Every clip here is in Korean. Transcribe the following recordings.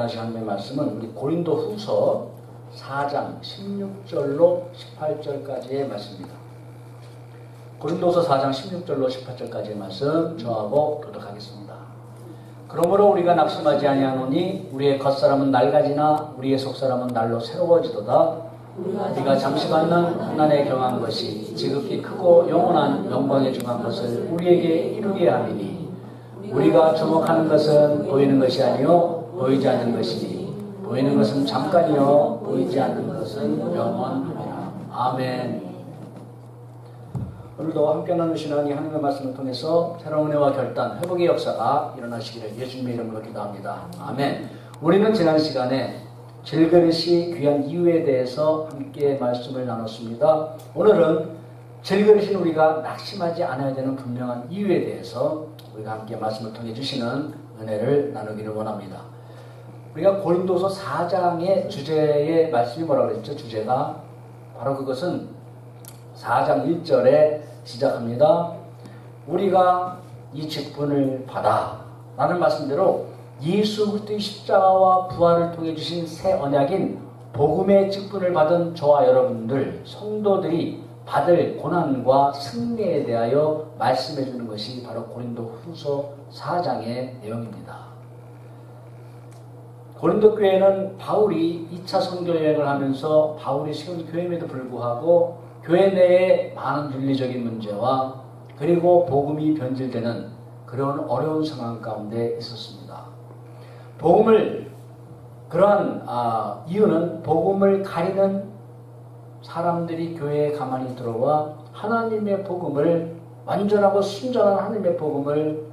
함께하신 하나님의 말씀은 우리 고린도 후서 4장 16절로 18절까지의 말씀입니다. 고린도서 4장 16절로 18절까지의 말씀 저하고 교독하겠습니다. 그러므로 우리가 낙심하지 아니하노니 우리의 겉사람은 낡아지나 우리의 속사람은 날로 새로워지도다. 우리가 잠시 받는 고난에 경한 것이 지극히 크고 영원한 영광에 중한 것을 우리에게 이루게 함이니 우리가 주목하는 것은 보이는 것이 아니요 보이지 않는 것이니 보이는 것은 잠깐이요 보이지 않는 것은 영원하리라. 아멘. 오늘도 함께 나누시는 하나님의 말씀을 통해서 새로운 은혜와 결단, 회복의 역사가 일어나시기를 예수님의 이름으로 기도합니다. 아멘. 우리는 지난 시간에 질그릇이 귀한 이유에 대해서 함께 말씀을 나눴습니다. 오늘은 질그릇인 우리가 낙심하지 않아야 되는 분명한 이유에 대해서 우리가 함께 말씀을 통해 주시는 은혜를 나누기를 원합니다. 우리가 고린도서 4장의 주제의 말씀이 뭐라고 그랬죠? 주제가 바로 그것은 4장 1절에 시작합니다. 우리가 이 직분을 받아 라는 말씀대로 예수 그리스도의 십자가와 부활을 통해 주신 새 언약인 복음의 직분을 받은 저와 여러분들 성도들이 받을 고난과 승리에 대하여 말씀해 주는 것이 바로 고린도 후서 4장의 내용입니다. 고린도 교회는 바울이 2차 선교 여행을 하면서 바울이 세운 교회임에도 불구하고 교회 내에 많은 윤리적인 문제와 그리고 복음이 변질되는 그런 어려운 상황 가운데 있었습니다. 그러한 이유는 복음을 가리는 사람들이 교회에 가만히 들어와 하나님의 복음을 완전하고 순전한 하나님의 복음을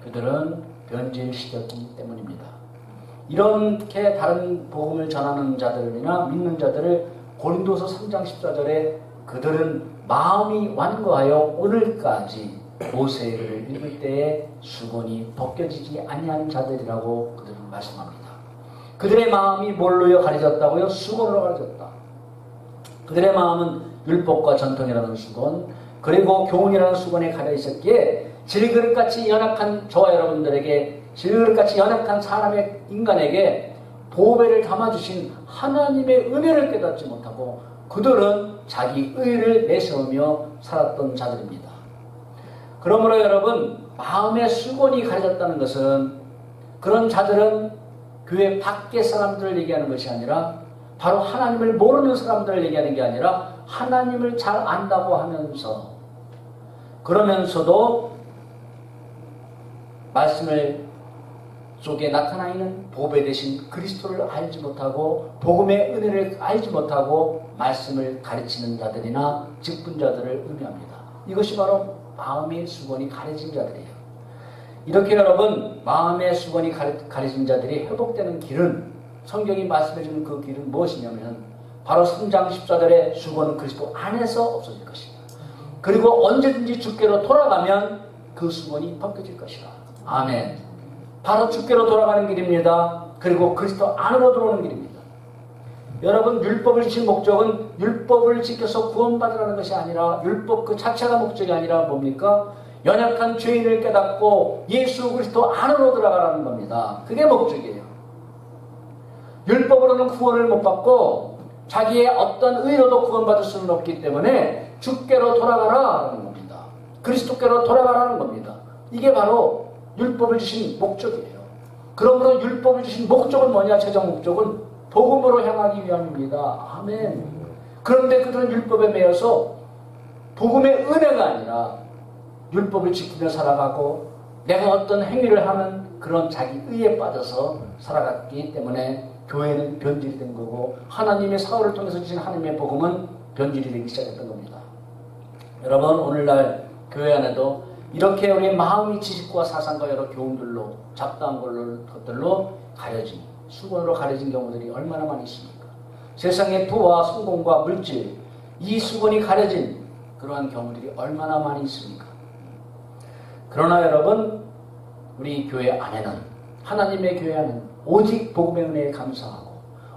그들은 변질시켰기 때문입니다. 이렇게 다른 복음을 전하는 자들이나 믿는 자들을 고린도서 3장 14절에 그들은 마음이 완고하여 오늘까지 모세를 읽을 때에 수건이 벗겨지지 아니하는 자들이라고 그들은 말씀합니다. 그들의 마음이 뭘로요 가려졌다고요? 수건으로 가려졌다. 그들의 마음은 율법과 전통이라는 수건 그리고 교훈이라는 수건에 가려 있었기에 질그릇같이 연약한 저와 여러분들에게 질그릇같이 연약한 사람의 인간에게 보배를 담아주신 하나님의 은혜를 깨닫지 못하고 그들은 자기 의를 내세우며 살았던 자들입니다. 그러므로 여러분 마음의 수건이 가려졌다는 것은 그런 자들은 교회 밖의 사람들을 얘기하는 것이 아니라 바로 하나님을 모르는 사람들을 얘기하는 게 아니라 하나님을 잘 안다고 하면서 그러면서도 말씀을 속에 나타나 있는 보배 대신 그리스도를 알지 못하고 복음의 은혜를 알지 못하고 말씀을 가르치는 자들이나 직분자들을 의미합니다. 이것이 바로 마음의 수건이 가려진 자들이에요. 이렇게 여러분 마음의 수건이 가려진 자들이 회복되는 길은 성경이 말씀해주는 그 길은 무엇이냐면 바로 3장 14절의 수건은 그리스도 안에서 없어질 것입니다. 그리고 언제든지 주께로 돌아가면 그 수건이 벗겨질 것이다. 아멘. 바로 주께로 돌아가는 길입니다. 그리고 그리스도 안으로 들어오는 길입니다. 여러분 율법을 지킨 목적은 율법을 지켜서 구원받으라는 것이 아니라 율법 그 자체가 목적이 아니라 뭡니까? 연약한 죄인을 깨닫고 예수 그리스도 안으로 들어가라는 겁니다. 그게 목적이에요. 율법으로는 구원을 못 받고 자기의 어떤 의로도 구원받을 수는 없기 때문에 주께로 돌아가라는 겁니다. 그리스도께로 돌아가라는 겁니다. 이게 바로 율법을 주신 목적이에요. 그러므로 율법을 주신 목적은 뭐냐? 최종 목적은 복음으로 향하기 위함입니다. 아멘. 그런데 그들은 율법에 매여서 복음의 은혜가 아니라 율법을 지키며 살아가고 내가 어떤 행위를 하는 그런 자기 의에 빠져서 살아갔기 때문에 교회는 변질이 된 거고 하나님의 사울을 통해서 주신 하나님의 복음은 변질이 되기 시작했던 겁니다. 여러분 오늘날 교회 안에도 이렇게 우리의 마음이 지식과 사상과 여러 교훈들로 잡다한 것들로 가려진 수건으로 가려진 경우들이 얼마나 많이 있습니까? 세상의 부와 성공과 물질 이 수건이 가려진 그러한 경우들이 얼마나 많이 있습니까? 그러나 여러분 우리 교회 안에는 하나님의 교회 안에는 오직 복음의 은혜에 감사하고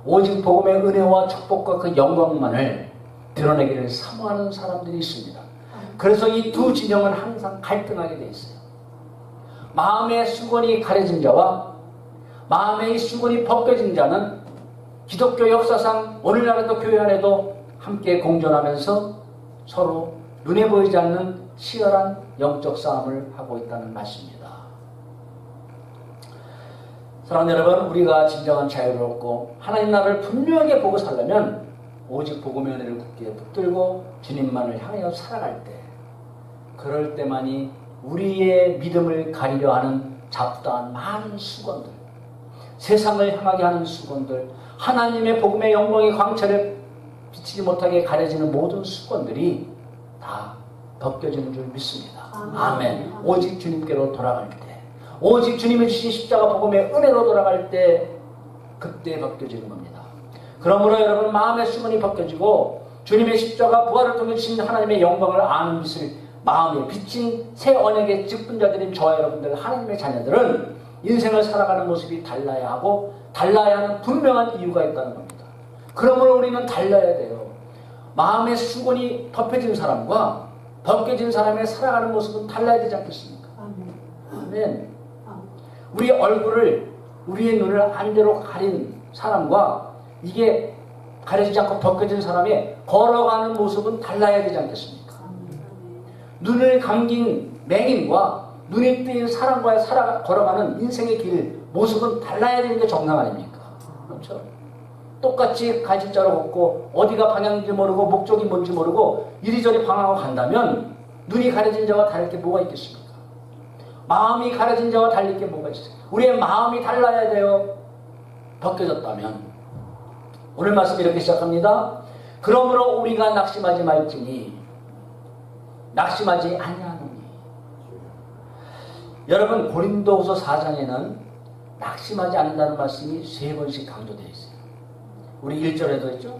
오직 복음의 은혜와 축복과 그 영광만을 드러내기를 사모하는 사람들이 있습니다. 그래서 이 두 진영은 항상 갈등하게 돼 있어요. 마음의 수건이 가려진 자와 마음의 이 수건이 벗겨진 자는 기독교 역사상 오늘날에도 교회 안에도 함께 공존하면서 서로 눈에 보이지 않는 치열한 영적 싸움을 하고 있다는 말씀입니다. 사랑하는 여러분, 우리가 진정한 자유를 얻고 하나님 나라를 분명하게 보고 살려면 오직 복음의 은혜를 굳게 붙들고 주님만을 향하여 살아갈 때, 그럴 때만이 우리의 믿음을 가리려 하는 잡다한 많은 수건들, 세상을 향하게 하는 수건들, 하나님의 복음의 영광의 광채를 비치지 못하게 가려지는 모든 수건들이 다 벗겨지는 줄 믿습니다. 아멘. 오직 주님께로 돌아갈 때, 오직 주님이 주신 십자가 복음의 은혜로 돌아갈 때, 그때 벗겨지는 겁니다. 그러므로 여러분, 마음의 수건이 벗겨지고 주님의 십자가 부활을 통해 주신 하나님의 영광을 아는 빛을 마음에 비친 새 언약의 직분자들인 저와 여러분들, 하나님의 자녀들은 인생을 살아가는 모습이 달라야 하고 달라야 하는 분명한 이유가 있다는 겁니다. 그러므로 우리는 달라야 돼요. 마음의 수건이 덮여진 사람과 벗겨진 사람의 살아가는 모습은 달라야 되지 않겠습니까? 아멘. 우리 얼굴을, 우리의 눈을 안대로 가린 사람과 이게 가려지지 않고 벗겨진 사람의 걸어가는 모습은 달라야 되지 않겠습니까? 눈을 감긴 맹인과 눈이 뜨인 사람과의 걸어가는 인생의 길, 모습은 달라야 되는 게 정상 아닙니까? 그렇죠? 똑같이 갈짓자로 걷고 어디가 방향인지 모르고 목적이 뭔지 모르고 이리저리 방황하고 간다면 눈이 가려진 자와 다를 게 뭐가 있겠습니까? 마음이 가려진 자와 달릴 게 뭐가 있어요? 우리의 마음이 달라야 돼요. 벗겨졌다면. 오늘 말씀 이렇게 시작합니다. 그러므로 우리가 낙심하지 말지니 낙심하지 아니하노니. 여러분, 고린도후서 4장에는 낙심하지 않는다는 말씀이 3번씩 강조되어 있어요. 우리 1절에도 했죠.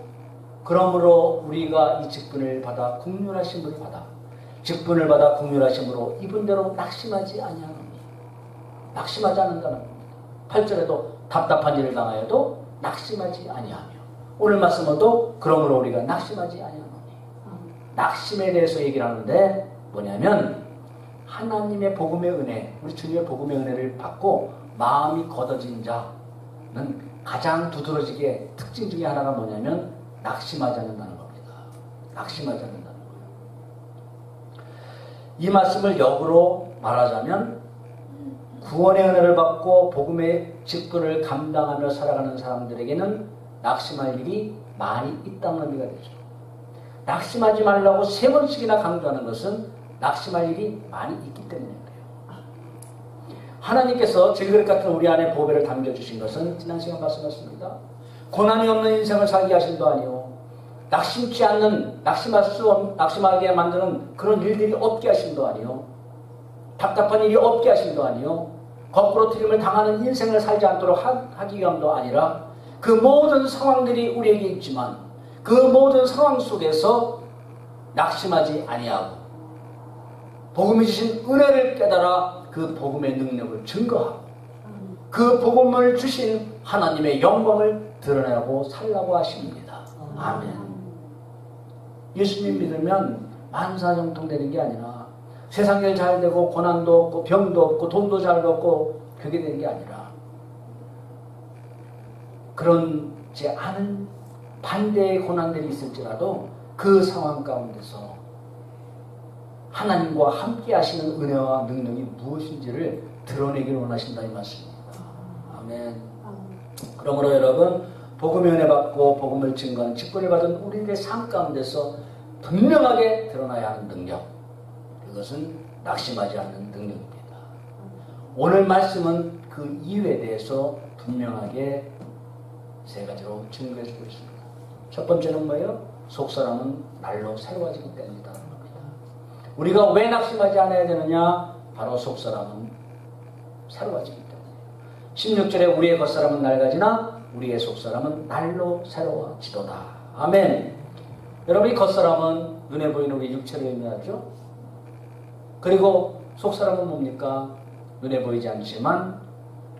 그러므로 우리가 이 직분을 받아 국률하심을 받아 직분을 받아 국률하심으로 이분대로 낙심하지 아니하노니. 낙심하지 않는다는 겁니다. 8절에도 답답한 일을 당하여도 낙심하지 아니하며, 오늘 말씀도 그러므로 우리가 낙심하지 아니하노니. 낙심에 대해서 얘기를 하는데 뭐냐면, 하나님의 복음의 은혜, 우리 주님의 복음의 은혜를 받고 마음이 걷어진 자는 가장 두드러지게 특징 중에 하나가 뭐냐면 낙심하지 않는다는 겁니다. 낙심하지 않는다는 거예요. 이 말씀을 역으로 말하자면 구원의 은혜를 받고 복음의 직분을 감당하며 살아가는 사람들에게는 낙심할 일이 많이 있다는 의미가 되죠. 낙심하지 말라고 3번씩이나 강조하는 것은 낙심할 일이 많이 있기 때문에 그래요. 하나님께서 질그릇 같은 우리 안에 보배를 담겨주신 것은 지난 시간 말씀하셨습니다. 고난이 없는 인생을 살게 하신도 아니요, 낙심치 않는, 낙심하게 만드는 그런 일들이 없게 하신도 아니요, 답답한 일이 없게 하신도 아니요, 거꾸로 틀림을 당하는 인생을 살지 않도록 하기 위함도 아니라 그 모든 상황들이 우리에게 있지만 그 모든 상황 속에서 낙심하지 아니하고 복음이 주신 은혜를 깨달아 그 복음의 능력을 증거하고 그 복음을 주신 하나님의 영광을 드러내고 살라고 하십니다. 아멘. 예수님 믿으면 만사형통 되는 게 아니라 세상 일 잘 되고 고난도 없고 병도 없고 돈도 잘 얻고 그게 되는 게 아니라 그런지 않은 반대의 고난들이 있을지라도 그 상황 가운데서 하나님과 함께 하시는 은혜와 능력이 무엇인지를 드러내기를 원하신다 이 말씀입니다. 아멘. 그러므로 여러분, 복음의 은혜 받고 복음을 증거하는 직분을 받은 우리들의 삶 가운데서 분명하게 드러나야 하는 능력, 그것은 낙심하지 않는 능력입니다. 오늘 말씀은 그 이유에 대해서 분명하게 3가지로 증거해 주고 있습니다. 첫 번째는 뭐예요? 속사람은 날로 새로워지기 때문이다. 우리가 왜 낙심하지 않아야 되느냐? 바로 속사람은 새로워지기 때문에. 16절에 우리의 겉사람은 낡아지나 우리의 속사람은 날로 새로워지도다. 아멘. 여러분, 이 겉사람은 눈에 보이는 우리 육체를 의미하죠. 그리고 속사람은 뭡니까? 눈에 보이지 않지만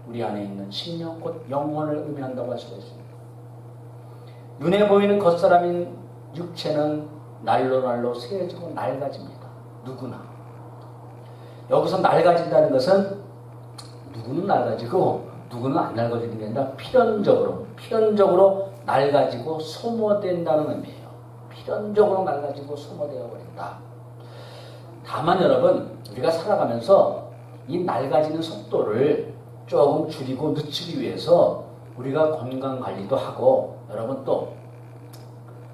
우리 안에 있는 심령, 곧 영혼을 의미한다고 할 수가 있습니다. 눈에 보이는 겉사람인 육체는 날로 새해지고 낡아집니다. 누구나. 여기서 낡아진다는 것은 누구는 낡아지고 누구는 안 낡아지는 게 아니라 필연적으로 낡아지고 소모된다는 의미예요. 필연적으로 낡아지고 소모되어 버린다. 다만 여러분, 우리가 살아가면서 이 낡아지는 속도를 조금 줄이고 늦추기 위해서 우리가 건강관리도 하고, 여러분 또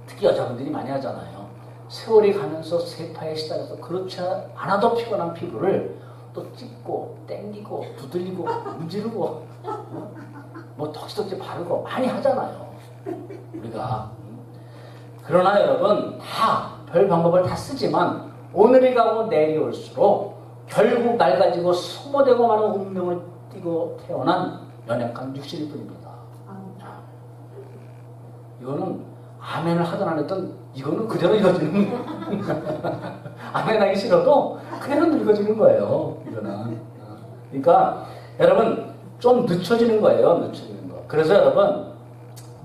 특히 여자분들이 많이 하잖아요. 세월이 가면서 세파에 시달려서 그렇지 않아도 피곤한 피부를 또 찝고 땡기고 두들리고 문지르고 뭐 덕지덕지 바르고 많이 하잖아요, 우리가. 그러나 여러분, 다 별 방법을 다 쓰지만 오늘이 가고 내일이 올수록 결국 낡아지고 소모되고 마는 운명을 띠고 태어난 연약한 육신일 뿐입니다. 이거는 아멘을 하든 안 하든 이거는 그대로 읽어지는 아멘 하기 싫어도 그대로 읽어지는 거예요, 이거는. 그러니까 여러분, 좀 늦춰지는 거예요, 늦춰지는 거. 그래서 여러분,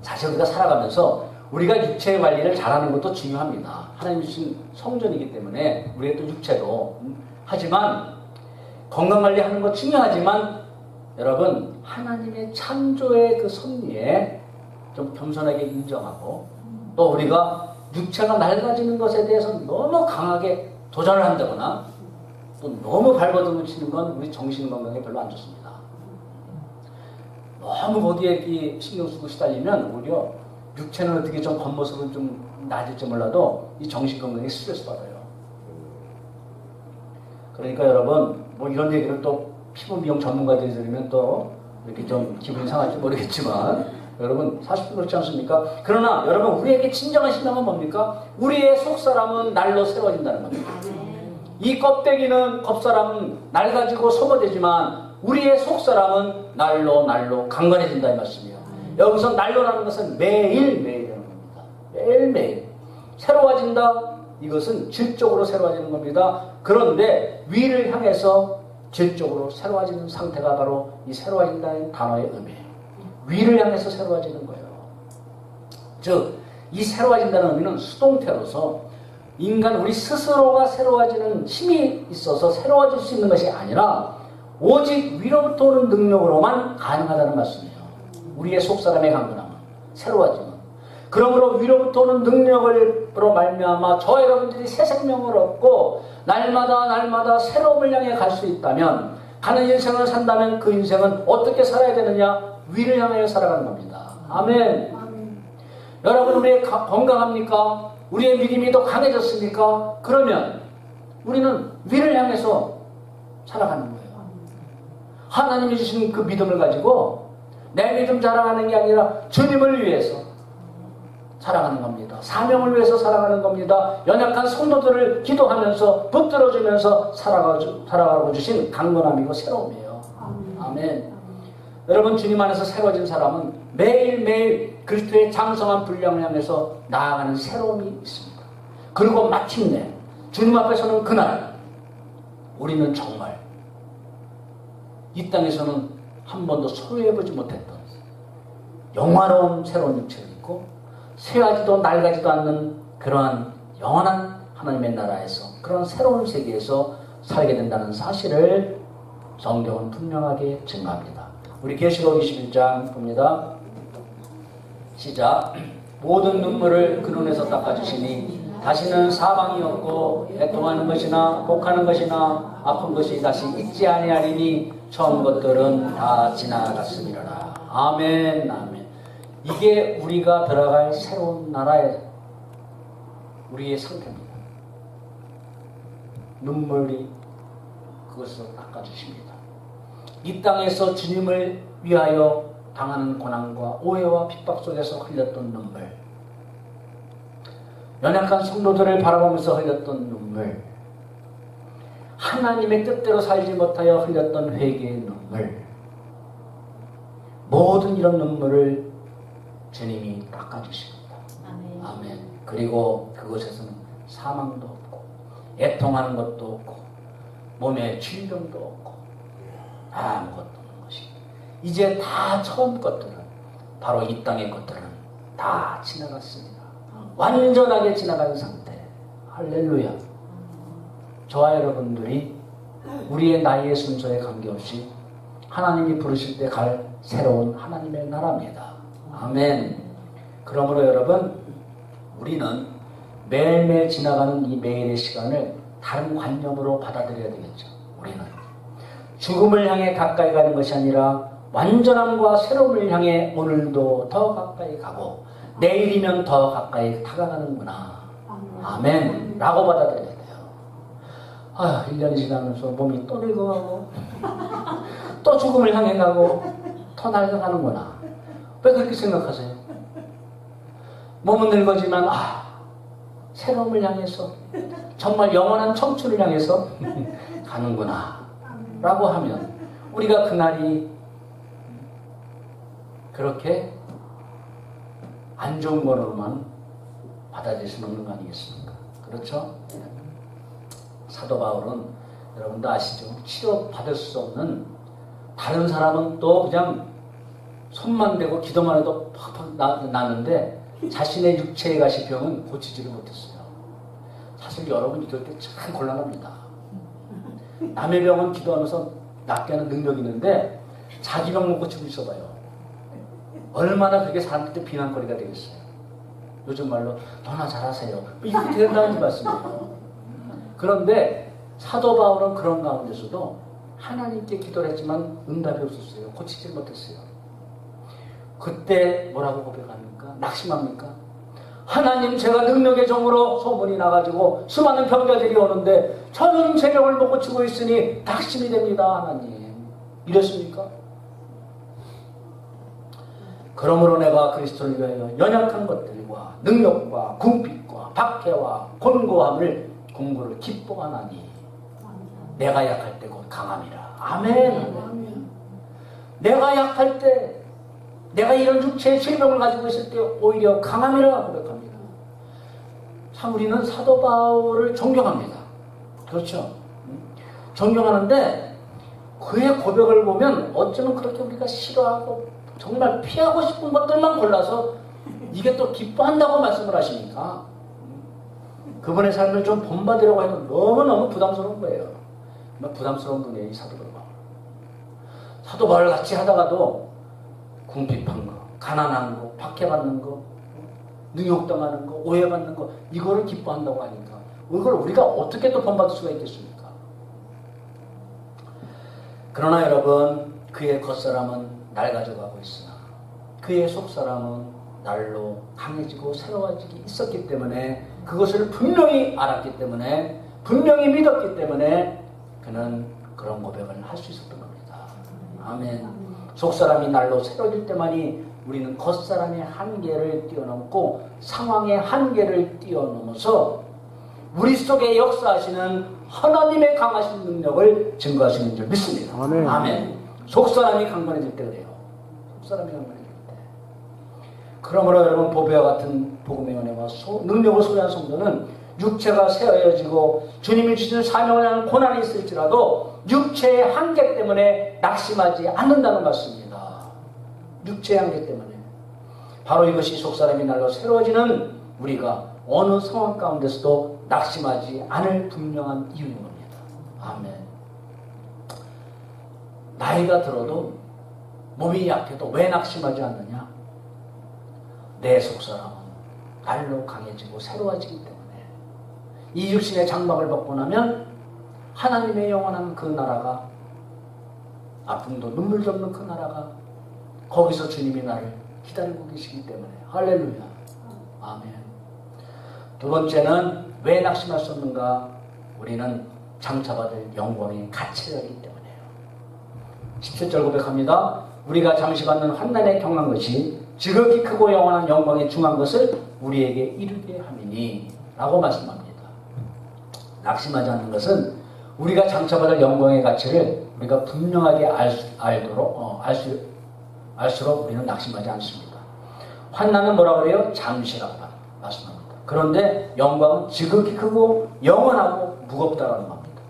사실 우리가 살아가면서 우리가 육체 관리를 잘하는 것도 중요합니다. 하나님 주신 성전이기 때문에 우리의 또 육체도. 하지만 건강관리하는 거 중요하지만 여러분, 하나님의 창조의 그 섭리에 좀 겸손하게 인정하고, 또 우리가 육체가 낡아지는 것에 대해서 너무 강하게 도전을 한다거나 또 너무 발버둥을 치는 건 우리 정신 건강에 별로 안 좋습니다. 너무 거기에 신경 쓰고 시달리면 오히려 육체는 어떻게 좀 겉모습은 좀 나아질지 몰라도 이 정신 건강에 스트레스 받아요. 그러니까 여러분, 뭐 이런 얘기를 또 피부 미용 전문가들이 들으면 또 이렇게 좀 기분이 상할지 모르겠지만, 여러분 사실 그렇지 않습니까? 그러나 여러분, 우리에게 진정한 신앙은 뭡니까? 우리의 속사람은 날로 새로워진다는 겁니다. 이 껍데기는 겉사람은 낡아지고 소모되지만 우리의 속사람은 날로 강건해진다, 이 말씀이에요. 여기서 날로라는 것은 매일매일이라는 겁니다. 매일매일 새로워진다. 이것은 질적으로 새로워지는 겁니다. 그런데 위를 향해서 질적으로 새로워지는 상태가 바로 이 새로워진다는 단어의 의미예요. 위를 향해서 새로워지는 거예요. 즉, 이 새로워진다는 의미는 수동태로서 인간 우리 스스로가 새로워지는 힘이 있어서 새로워질 수 있는 것이 아니라 오직 위로부터 오는 능력으로만 가능하다는 말씀이에요. 우리의 속사람의 강건함은, 새로워짐은. 그러므로 위로부터 오는 능력으로 말미암아 저 여러분들이 새 생명을 얻고 날마다 새로움을 향해 갈 수 있다면, 가는 인생을 산다면 그 인생은 어떻게 살아야 되느냐? 위를 향하여 살아가는 겁니다. 아멘. 여러분, 우리 건강합니까? 우리의 믿음이 더 강해졌습니까? 그러면 우리는 위를 향해서 살아가는 거예요. 하나님이 주신 그 믿음을 가지고 내 믿음 자랑하는 게 아니라 주님을 위해서 살아가는 겁니다. 사명을 위해서 살아가는 겁니다. 연약한 성도들을 기도하면서 붙들어주면서 살아가고 주신 강건함이고 새로움이에요. 아멘. 여러분, 주님 안에서 새로워진 사람은 매일매일 그리스도의 장성한 분량을 향해서 나아가는 새로움이 있습니다. 그리고 마침내 주님 앞에 서는 그날 우리는 정말 이 땅에서는 한 번도 소유해보지 못했던 영화로운 새로운 육체를 입고 쇠하지도 낡아지도 않는 그러한 영원한 하나님의 나라에서, 그런 새로운 세계에서 살게 된다는 사실을 성경은 분명하게 증거합니다. 우리 계시록 21장 봅니다. 시작. 모든 눈물을 그 눈에서 닦아주시니 다시는 사망이 없고 애통하는 것이나 복하는 것이나 아픈 것이 다시 있지 아니하리니 처음 것들은 다 지나갔음이로라. 아멘. 아멘. 이게 우리가 들어갈 새로운 나라의 우리의 상태입니다. 눈물이 그것을 닦아주십니다. 이 땅에서 주님을 위하여 당하는 고난과 오해와 핍박 속에서 흘렸던 눈물, 연약한 성도들을 바라보면서 흘렸던 눈물, 하나님의 뜻대로 살지 못하여 흘렸던 회개의 눈물, 모든 이런 눈물을 주님이 닦아주십니다. 아멘. 아멘. 그리고 그곳에서는 사망도 없고 애통하는 것도 없고 몸에 질병도 없고 아무것도 없는 것이, 이제 다 처음 것들은, 바로 이 땅의 것들은 다 지나갔습니다. 완전하게 지나간 상태. 할렐루야. 저와 여러분들이 우리의 나이의 순서에 관계없이 하나님이 부르실 때 갈 새로운 하나님의 나라입니다. 아멘. 그러므로 여러분, 우리는 매일매일 지나가는 이 매일의 시간을 다른 관념으로 받아들여야 되겠죠. 우리는 죽음을 향해 가까이 가는 것이 아니라 완전함과 새로움을 향해 오늘도 더 가까이 가고 내일이면 더 가까이 다가가는구나. 아멘. 라고 받아들여야 돼요. 1년이 지나면서 몸이 또 늙어가고 또 죽음을 향해 가고 더 날아가는구나. 왜 그렇게 생각하세요? 몸은 늙어지만 새로움을 향해서 정말 영원한 청춘을 향해서 가는구나 라고 하면 우리가 그날이 그렇게 안 좋은 거로만 받아들일 수는 없는 거 아니겠습니까? 그렇죠? 사도 바울은 여러분도 아시죠? 치료받을 수 없는, 다른 사람은 또 그냥 손만 대고 기도만 해도 팍팍 나는데 자신의 육체에 가신 병은 고치지를 못했어요. 사실 여러분 이럴 때 참 곤란합니다. 남의 병은 기도하면서 낫게 하는 능력이 있는데 자기 병 못 고치고 있어봐요. 얼마나 그게 사람들한테 비난거리가 되겠어요. 요즘 말로 너나 잘하세요. 이렇게 된다는 말씀이에요. 그런데 사도 바울은 그런 가운데서도 하나님께 기도를 했지만 응답이 없었어요. 고치지 못했어요. 그때 뭐라고 고백합니까? 낙심합니까? 하나님, 제가 능력의 종으로 소문이 나가지고 수많은 병자들이 오는데 저는 제 병을 못 고치고 있으니 낙심이 됩니다. 하나님. 이랬습니까? 그러므로 내가 그리스도를 위하여 연약한 것들과 능력과 궁핍과 박해와 곤고함을 공고를 기뻐하나니 내가 약할 때 곧 강함이라. 아멘. 내가 약할 때, 내가 이런 육체의 질병을 가지고 있을 때 오히려 강함이라 고백합니다. 참 우리는 사도 바울을 존경합니다. 그렇죠? 존경하는데 그의 고백을 보면 어쩌면 그렇게 우리가 싫어하고 정말 피하고 싶은 것들만 골라서 이게 또 기뻐한다고 말씀을 하시니까 그분의 삶을 좀 본받으려고 해도 너무너무 부담스러운 거예요. 부담스러운 분이에요, 이 사도 바울. 사도 바울 같이 하다가도 궁핍한 거, 가난한 거, 박해받는 거, 능욕당하는 거, 오해받는 거, 이거를 기뻐한다고 하니까 이걸 우리가 어떻게 또 본받을 수가 있겠습니까? 그러나 여러분, 그의 겉사람은 낡아져가고 있으나 그의 속사람은 날로 강해지고 새로워지기 있었기 때문에, 그것을 분명히 알았기 때문에, 분명히 믿었기 때문에 그는 그런 고백을 할 수 있었던 겁니다. 아멘. 속사람이 날로 새로워질 때만이 우리는 겉사람의 한계를 뛰어넘고 상황의 한계를 뛰어넘어서 우리 속에 역사하시는 하나님의 강하신 능력을 증거하시는 줄 믿습니다. 아멘. 아멘. 속사람이 강건해질 때 그래요. 속사람이 강건해질 때. 그러므로 여러분, 보배와 같은 복음의 은혜와 능력을 소유한 성도는 육체가 세어지고 주님이 주신 사명을 향한 고난이 있을지라도 육체의 한계 때문에 낙심하지 않는다는 말씀입니다. 육체의 한계 때문에. 바로 이것이 속사람이 날로 새로워지는 우리가 어느 상황 가운데서도 낙심하지 않을 분명한 이유인 겁니다. 아멘. 나이가 들어도 몸이 약해도 왜 낙심하지 않느냐? 내 속사람은 날로 강해지고 새로워지기 때문에. 이 육신의 장막을 벗고 나면 하나님의 영원한 그 나라가, 아픔도 눈물도 없는 그 나라가, 거기서 주님이 나를 기다리고 계시기 때문에. 할렐루야. 아멘. 두 번째는 왜 낙심할 수 없는가? 우리는 장차받을 영광의 가치가 있기 때문이에요. 17절 고백합니다. 우리가 잠시 받는 환난에 경한 것이 지극히 크고 영원한 영광에 중한 것을 우리에게 이루게 함이니 라고 말씀합니다. 낙심하지 않는 것은 우리가 장차받을 영광의 가치를 우리가 분명하게 알수록 우리는 낙심하지 않습니다. 환난은 뭐라고 그래요? 잠시라고 말씀합니다. 그런데 영광은 지극히 크고 영원하고 무겁다라는 겁니다.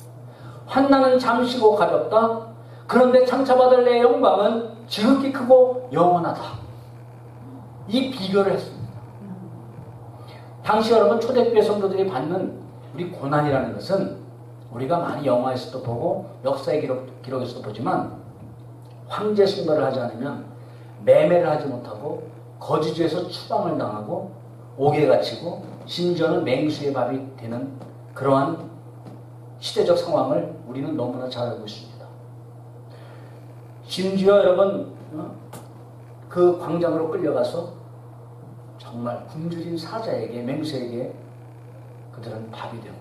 환난은 잠시고 가볍다. 그런데 장차받을 내 영광은 지극히 크고 영원하다. 이 비교를 했습니다. 당시 여러분, 초대교회 성도들이 받는 우리 고난이라는 것은 우리가 많이 영화에서도 보고 역사의 기록에서도 보지만 황제 숭배를 하지 않으면 매매를 하지 못하고 거지주에서 추방을 당하고 옥에 갇히고 심지어는 맹수의 밥이 되는 그러한 시대적 상황을 우리는 너무나 잘 알고 있습니다. 심지어 여러분 그 광장으로 끌려가서 정말 굶주린 사자에게 맹수에게 그들은 밥이 되고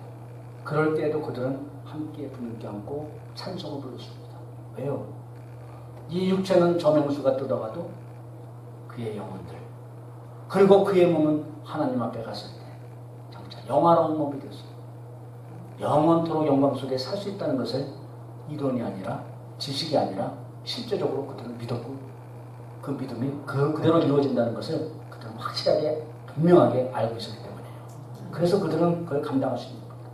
그럴 때에도 그들은 함께 부르게 안고 찬송을 불렀습니다. 왜요? 이 육체는 저 맹수가 뜯어가도 그의 영혼들 그리고 그의 몸은 하나님 앞에 갔을 때 장차 영화로운 몸이 되었습니다. 영원토록 영광 속에 살 수 있다는 것을 이론이 아니라 지식이 아니라 실제적으로 그들은 믿었고 그 믿음이 그대로 이루어진다는 것을 그들은 확실하게 분명하게 알고 있었기 때문이에요. 그래서 그들은 그걸 감당할 수 있는 겁니다.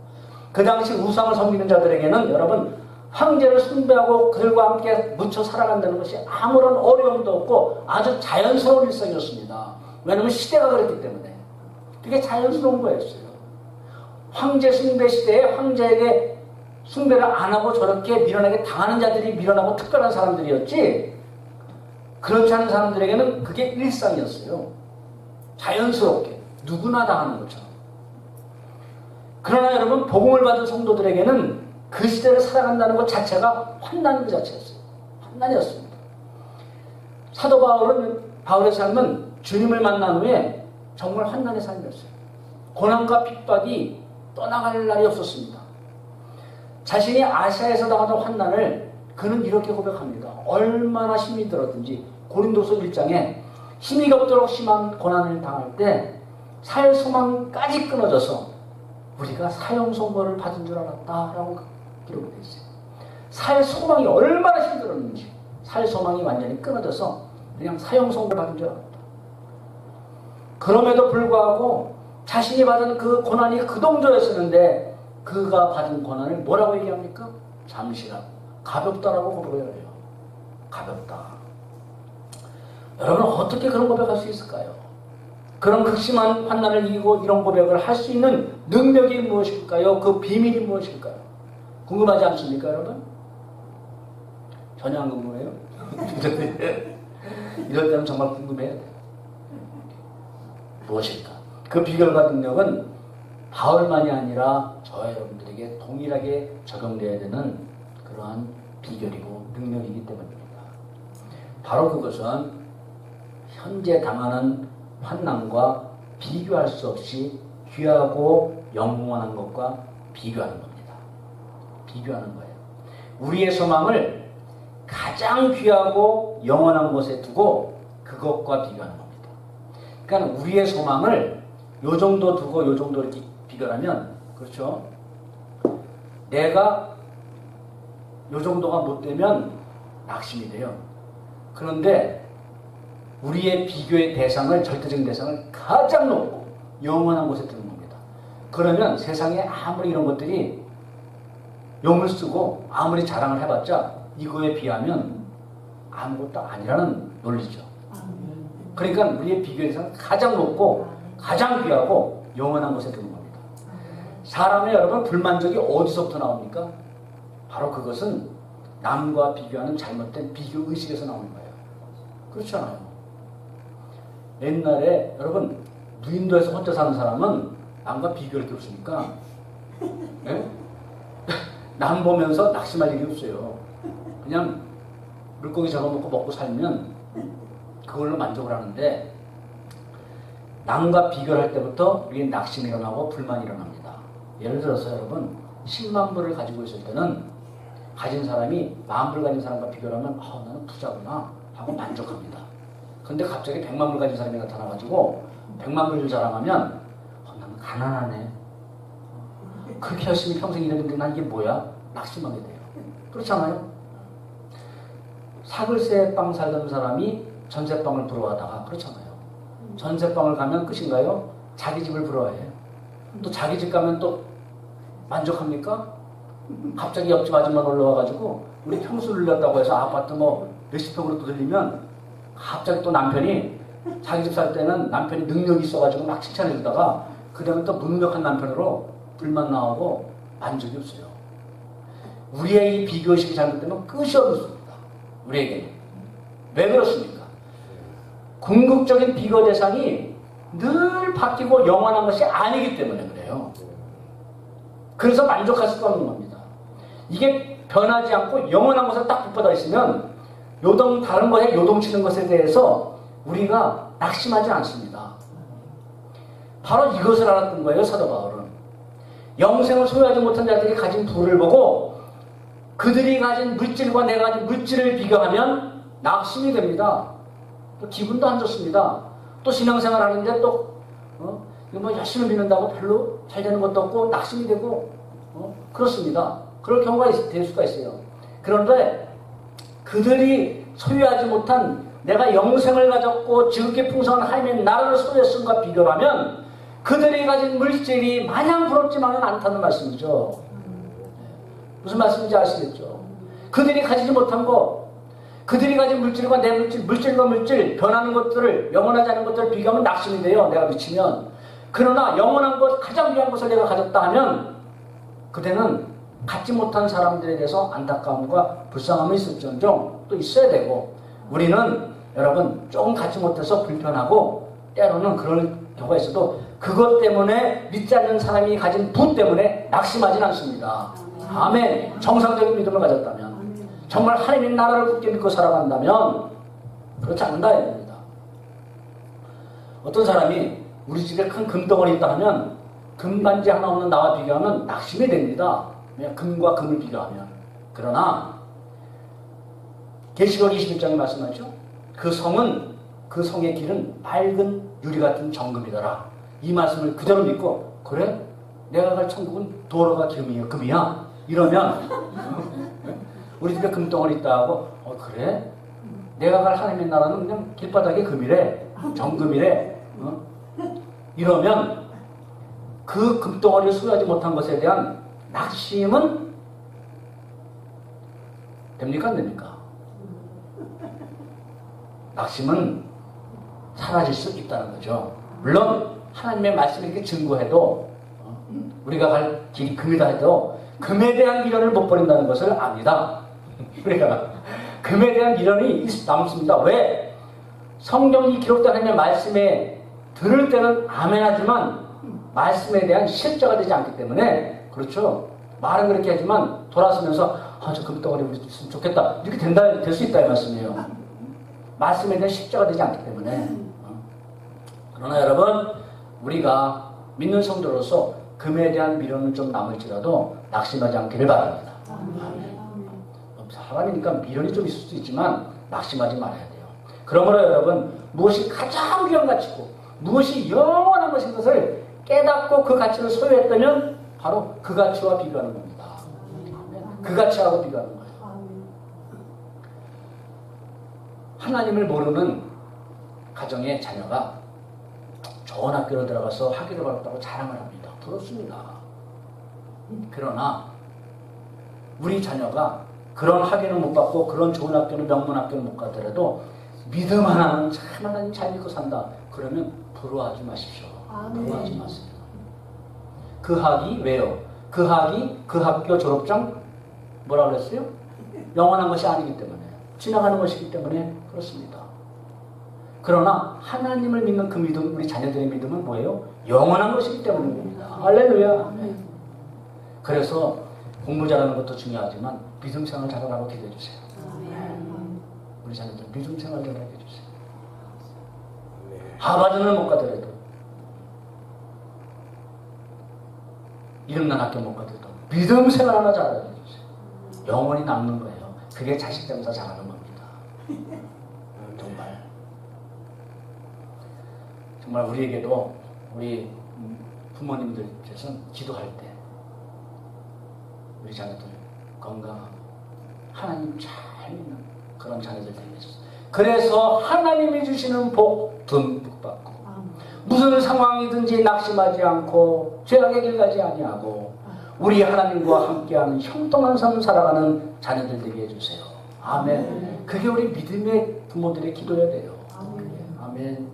그 당시 우상을 섬기는 자들에게는 여러분 황제를 숭배하고 그들과 함께 묻혀 살아간다는 것이 아무런 어려움도 없고 아주 자연스러운 일상이었습니다. 왜냐하면 시대가 그랬기 때문에 그게 자연스러운 거였어요. 황제 숭배 시대에 황제에게 숭배를 안 하고 저렇게 미련하게 당하는 자들이 미련하고 특별한 사람들이었지 그렇지 않은 사람들에게는 그게 일상이었어요. 자연스럽게 누구나 당하는 것처럼. 그러나 여러분 복음을 받은 성도들에게는 그 시대를 살아간다는 것 자체가 환난 그 자체였어요. 환난이었습니다. 사도 바울의 삶은 주님을 만난 후에 정말 환난의 삶이었어요. 고난과 핍박이 떠나갈 날이 없었습니다. 자신이 아시아에서 당하던 환난을 그는 이렇게 고백합니다. 얼마나 힘이 들었든지 고린도서 1장에 힘이 없도록 심한 고난을 당할 때 살 소망까지 끊어져서 우리가 사형 선고를 받은 줄 알았다라고 기록이 되어 있어요. 살 소망이 얼마나 힘들었는지 살 소망이 완전히 끊어져서 그냥 사형 선고를 받은 줄 알았다. 그럼에도 불구하고 자신이 받은 그 고난이 그 정도였었는데 그가 받은 고난을 뭐라고 얘기합니까? 잠시라고 가볍다라고 고백을 해요. 가볍다. 여러분 어떻게 그런 고백할 수 있을까요? 그런 극심한 환난을 이기고 이런 고백을 할 수 있는 능력이 무엇일까요? 그 비밀이 무엇일까요? 궁금하지 않습니까 여러분? 전혀 안 궁금해요? 이럴 때는 정말 궁금해야 돼요. 무엇일까? 그 비결과 능력은 바울만이 아니라 저와 여러분들에게 동일하게 적용되어야 되는 그러한 비결이고 능력이기 때문입니다. 바로 그것은 현재 당하는 환난과 비교할 수 없이 귀하고 영원한 것과 비교하는 겁니다. 비교하는 거예요. 우리의 소망을 가장 귀하고 영원한 곳에 두고 그것과 비교하는 겁니다. 그러니까 우리의 소망을 요 정도 두고 요 정도 이렇게 비교하면 그렇죠? 내가 요 정도가 못 되면 낙심이 돼요. 그런데 우리의 비교의 대상을 절대적인 대상을 가장 높고 영원한 곳에 두는 겁니다. 그러면 세상에 아무리 이런 것들이 용을 쓰고 아무리 자랑을 해봤자 이거에 비하면 아무것도 아니라는 논리죠. 그러니까 우리의 비교의 대상은 가장 높고 가장 귀하고 영원한 곳에 두는 겁니다. 사람의 여러분 불만족이 어디서부터 나옵니까? 바로 그것은 남과 비교하는 잘못된 비교의식에서 나오는 거예요. 그렇지 않아요? 옛날에 여러분 무인도에서 혼자 사는 사람은 남과 비교할 게 없으니까 네? 남 보면서 낙심할 일이 없어요. 그냥 물고기 잡아먹고 먹고 살면 그걸로 만족을 하는데 남과 비교를 할 때부터 우리의 낙심이 일어나고 불만이 일어납니다. 예를 들어서 여러분 10만 불을 가지고 있을 때는 가진 사람이 10,000불 가진 사람과 비교를 하면 나는 부자구나 하고 만족합니다. 근데 갑자기 100만 불 가진 사람이 나타나가지고 100만 불을 자랑하면 나는 가난하네. 그렇게 열심히 평생 일했는데 난 이게 뭐야? 낙심하게 돼요. 그렇잖아요? 사글세 빵 살던 사람이 전세빵을 부러워하다가 그렇잖아요. 전세빵을 가면 끝인가요? 자기 집을 부러워해요. 또 자기 집 가면 또 만족합니까? 갑자기 옆집 아줌마 놀러와가지고 우리 평수를 늘렸다고 해서 아파트 뭐 몇십 평으로 또 들리면 갑자기 또 남편이 자기 집 살 때는 남편이 능력이 있어가지고 막 칭찬해주다가 그 다음에 또 무능력한 남편으로 불만 나오고 만족이 없어요. 우리의 이 비교의식이 잘못되면 끝이 없습니다. 우리에게 왜 그렇습니까? 궁극적인 비거 대상이 늘 바뀌고 영원한 것이 아니기 때문에 그래요. 그래서 만족할 수가 없는 겁니다. 이게 변하지 않고 영원한 것에 딱 붙어져 있으면 다른 것에 요동치는 것에 대해서 우리가 낙심하지 않습니다. 바로 이것을 알았던 거예요, 사도 바울은. 영생을 소유하지 못한 자들이 가진 부를 보고 그들이 가진 물질과 내가 가진 물질을 비교하면 낙심이 됩니다. 또 기분도 안 좋습니다. 또 신앙생활 하는데 또 이거 뭐 열심히 믿는다고 별로 잘 되는 것도 없고 낙심이 되고 그렇습니다. 그럴 경우가 될 수가 있어요. 그런데 그들이 소유하지 못한 내가 영생을 가졌고 지극히 풍성한 하나님의 나라를 소유했음과 비교하면 그들이 가진 물질이 마냥 부럽지만은 않다는 말씀이죠. 무슨 말씀인지 아시겠죠? 그들이 가지지 못한 것, 그들이 가진 물질과 내 물질, 물질과 물질, 변하는 것들을, 영원하지 않은 것들을 비교하면 낙심이 돼요. 내가 미치면. 그러나 영원한 것, 가장 귀한 것을 내가 가졌다 하면 그때는 갖지 못한 사람들에 대해서 안타까움과 불쌍함이 있을지언정 또 있어야 되고, 우리는 여러분 조금 갖지 못해서 불편하고 때로는 그럴 경우가 있어도 그것 때문에 믿지 않는 사람이 가진 부 때문에 낙심하진 않습니다. 아멘. 정상적인 믿음을 가졌다면, 정말 하나님의 나라를 굳게 믿고 살아간다면 그렇지 않는다 이겁니다. 어떤 사람이 우리 집에 큰 금덩어리 있다 하면 금반지 하나 없는 나와 비교하면 낙심이 됩니다. 금과 금을 비교하면. 그러나 계시록 21장에 말씀하죠. 그 성의 길은 밝은 유리 같은 정금이더라. 이 말씀을 그대로 믿고, 그래? 내가 갈 천국은 도로가 금이야. 이러면 우리 집에 금덩어리 있다 하고, 그래? 내가 갈 하나님의 나라는 그냥 길바닥에 금이래. 정금이래. 이러면 그 금덩어리를 소유하지 못한 것에 대한 낙심은 됩니까? 안 됩니까? 낙심은 사라질 수 있다는 거죠. 물론 하나님의 말씀이 이렇게 증거해도 우리가 갈 길이 금이다 해도 금에 대한 미련을 못 버린다는 것을 압니다. 우리가 금에 대한 미련이 남습니다. 왜? 성경이 기록된 하나님의 말씀에 들을 때는 아멘하지만 말씀에 대한 실제가 되지 않기 때문에, 그렇죠? 말은 그렇게 하지만 돌아서면서 저 금덩어리 우리 있으면 좋겠다 이렇게 될 수 있다 이 말씀이에요. 말씀에 대한 실제가 되지 않기 때문에. 그러나 여러분, 우리가 믿는 성도로서 금에 대한 미련은 좀 남을지라도 낙심하지 않기를 바랍니다. 사람이니까 미련이 좀 있을 수도 있지만 낙심하지 말아야 돼요. 그러므로 여러분, 무엇이 가장 귀한 가치고 무엇이 영원한 것인 것을 깨닫고 그 가치를 소유했다면 바로 그 가치와 비교하는 겁니다. 그 가치하고 비교하는 거예요. 하나님을 모르는 가정의 자녀가 좋은 학교를 들어가서 학위를 받았다고 자랑을 합니다. 부럽습니다. 그러나 우리 자녀가 그런 학위는 못 받고 그런 좋은 학교는 명문 학교는 못 가더라도 믿음 하나는 참 하나님 잘 믿고 산다. 그러면 부러워하지 마십시오. 부러워하지 마세요. 그 학위 왜요? 그 학위, 그 학교 졸업장 뭐라 그랬어요? 영원한 것이 아니기 때문에, 지나가는 것이기 때문에 그렇습니다. 그러나 하나님을 믿는 그 믿음, 우리 자녀들의 믿음은 뭐예요? 영원한 것이기 때문입니다. 할렐루야. 그래서 공부 잘하는 것도 중요하지만 믿음 생활 잘하라고 기도해 주세요. 우리 자녀들 믿음 생활 잘하게 해주세요. 하버드는 못 가더라도, 이름난 학교 못 가더라도 믿음 생활 하나 잘하게 해주세요. 영원히 남는 거예요. 그게 자식 장사 잘하는 겁니다. 정말 우리에게도 우리 부모님들께서는 기도할 때 우리 자녀들 건강하고 하나님 잘 믿는 그런 자녀들 되게 해주세요. 그래서 하나님이 주시는 복 듬뿍 받고 무슨 상황이든지 낙심하지 않고 죄악의 길 가지 아니하고 우리 하나님과 함께하는 형통한 삶 살아가는 자녀들 되게 해주세요. 아멘. 그게 우리 믿음의 부모들의 기도여야 돼요. 아멘.